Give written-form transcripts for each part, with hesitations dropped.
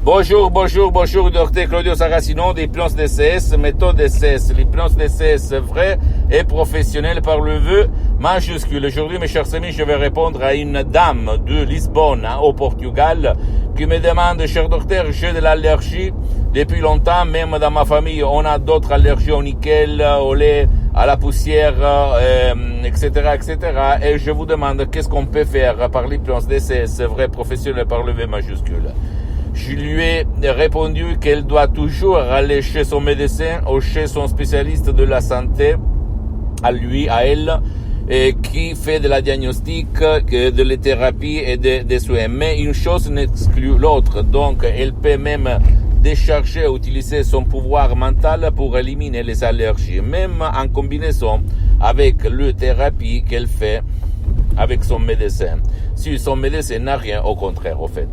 Bonjour, docteur Claudio Saracino d'Hypnose DCS, méthode DCS. L'hypnose DCS vrai et professionnelle par le vœu majuscule. Aujourd'hui, mes chers amis, je vais répondre à une dame de Lisbonne, au Portugal, qui me demande, cher docteur, j'ai de l'allergie depuis longtemps, même dans ma famille, on a d'autres allergies au nickel, au lait, à la poussière, etc., etc. Et je vous demande qu'est-ce qu'on peut faire par l'hypnose DCS vrai professionnelle par le V majuscule. Je lui ai répondu qu'elle doit toujours aller chez son médecin ou chez son spécialiste de la santé, à lui, à elle, et qui fait de la diagnostic, de la thérapie et des soins. Mais une chose n'exclut l'autre, donc elle peut même décharger, utiliser son pouvoir mental pour éliminer les allergies, même en combinaison avec la thérapie qu'elle fait avec son médecin. Si son médecin n'a rien, au contraire, au fait.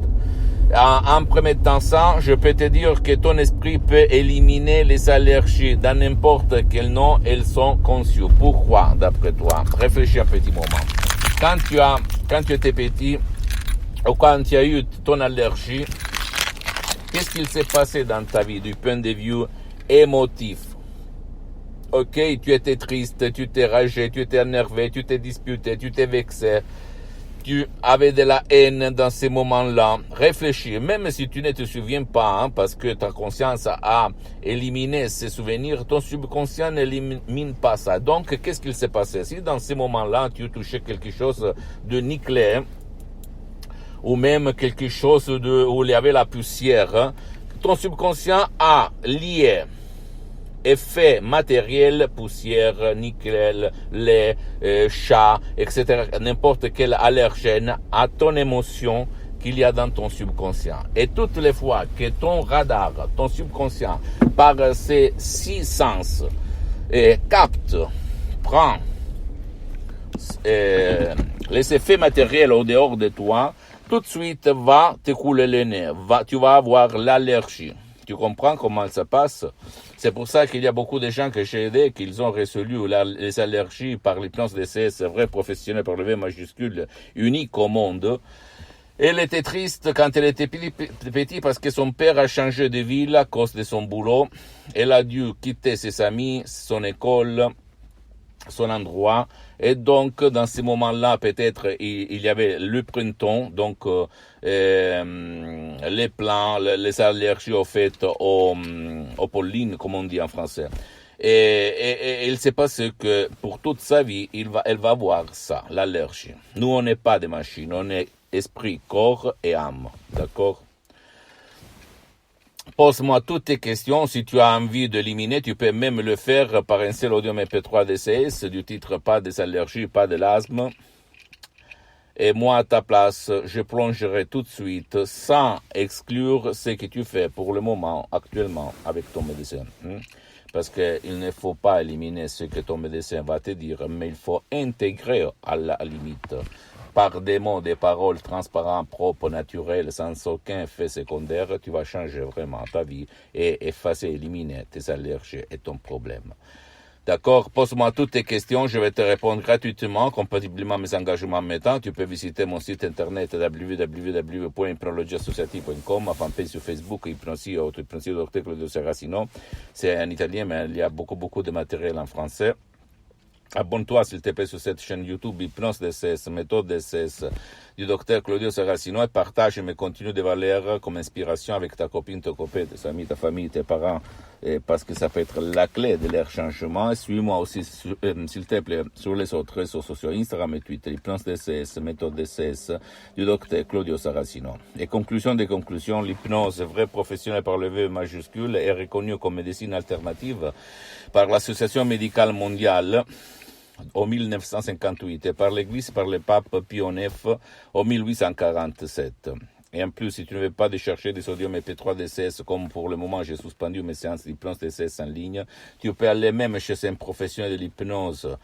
En premier temps, je peux te dire que ton esprit peut éliminer les allergies dans n'importe quel nom, elles sont conçues. Pourquoi, d'après toi? Réfléchis un petit moment. Quand tu étais petit, ou quand tu as eu ton allergie, qu'est-ce qu'il s'est passé dans ta vie du point de vue émotif? Ok, tu étais triste, tu t'es ragé, tu t'es énervé, tu t'es disputé, tu t'es vexé. Tu avais de la haine dans ces moments-là. Réfléchis, même si tu ne te souviens pas, parce que ta conscience a éliminé ces souvenirs, ton subconscient n'élimine pas ça. Donc, qu'est-ce qu'il s'est passé? Si dans ces moments-là, tu touchais quelque chose de nickelé, ou même quelque chose où il y avait la poussière, ton subconscient a lié effet matériel, poussière, nickel, lait, chat, etc., n'importe quel allergène à ton émotion qu'il y a dans ton subconscient. Et toutes les fois que ton radar, ton subconscient, par ses 6 sens, capte, prend les effets matériels au dehors de toi, tout de suite va te couler le nez, tu vas avoir l'allergie. Tu comprends comment ça passe? C'est pour ça qu'il y a beaucoup de gens que j'ai aidés, qu'ils ont résolu les allergies par l'hypnose DCS, vrai professionnel par le V majuscule, unique au monde. Elle était triste quand elle était petite parce que son père a changé de ville à cause de son boulot. Elle a dû quitter ses amis, son école, son endroit, et donc dans ces moments-là peut-être il y avait le printemps, donc les plants, les allergies au fait au pollen, comme on dit en français, et il s'est passé que pour toute sa vie elle va avoir ça, l'allergie. Nous on n'est pas des machines, on est esprit, corps et âme, d'accord? Pose-moi toutes tes questions. Si tu as envie d'éliminer, tu peux même le faire par un seul audio MP3 DCS du titre pas des allergies, pas de l'asthme. Et moi, à ta place, je plongerai tout de suite sans exclure ce que tu fais pour le moment, actuellement, avec ton médecin. Parce qu'il ne faut pas éliminer ce que ton médecin va te dire, mais il faut intégrer à la limite. Par des mots, des paroles transparents, propres, naturels, sans aucun effet secondaire, tu vas changer vraiment ta vie et effacer, éliminer tes allergies et ton problème. D'accord? Pose-moi toutes tes questions, je vais te répondre gratuitement, compatiblement à mes engagements maintenant. Tu peux visiter mon site internet www.hypnologieassociative.com, ma fanpage sur Facebook, Hypnosie Dr Claudio Saracino. C'est en italien, mais il y a beaucoup de matériel en français. Abonne-toi s'il te plaît sur cette chaîne YouTube Hypnose DCS, méthode DCS du docteur Claudio Saracino, et partage mes contenus de valeur comme inspiration avec ta copine, ton copain, tes amis, ta famille, tes parents, parce que ça peut être la clé de leur changement. Et suis-moi aussi, s'il te plaît, sur les autres réseaux sociaux, Instagram et Twitter, Hypnose DCS, méthode DCS du docteur Claudio Saracino. Et conclusion des conclusions, l'hypnose vrai professionnel par le V majuscule est reconnue comme médecine alternative par l'Association médicale mondiale en 1958 et par l'Église, par le pape Pie IX en 1847. Et en plus, si tu ne veux pas de chercher des sodium MP3 DCS, comme pour le moment j'ai suspendu mes séances d'hypnose DCS en ligne, tu peux aller même chez un professionnel de l'hypnose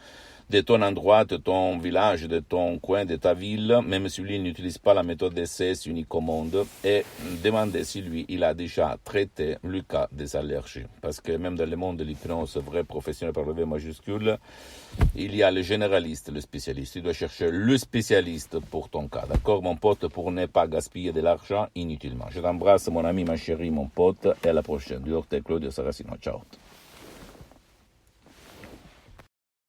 de ton endroit, de ton village, de ton coin, de ta ville, même si lui n'utilise pas la méthode DCS unique au monde, et demandez si lui, il a déjà traité le cas des allergies. Parce que même dans le monde de l'hypnose vrai professionnel par le V majuscule, il y a le généraliste, le spécialiste. Tu dois chercher le spécialiste pour ton cas, d'accord, mon pote, pour ne pas gaspiller de l'argent inutilement. Je t'embrasse, mon ami, ma chérie, mon pote, et à la prochaine. Du Claudio Saracino. Ciao.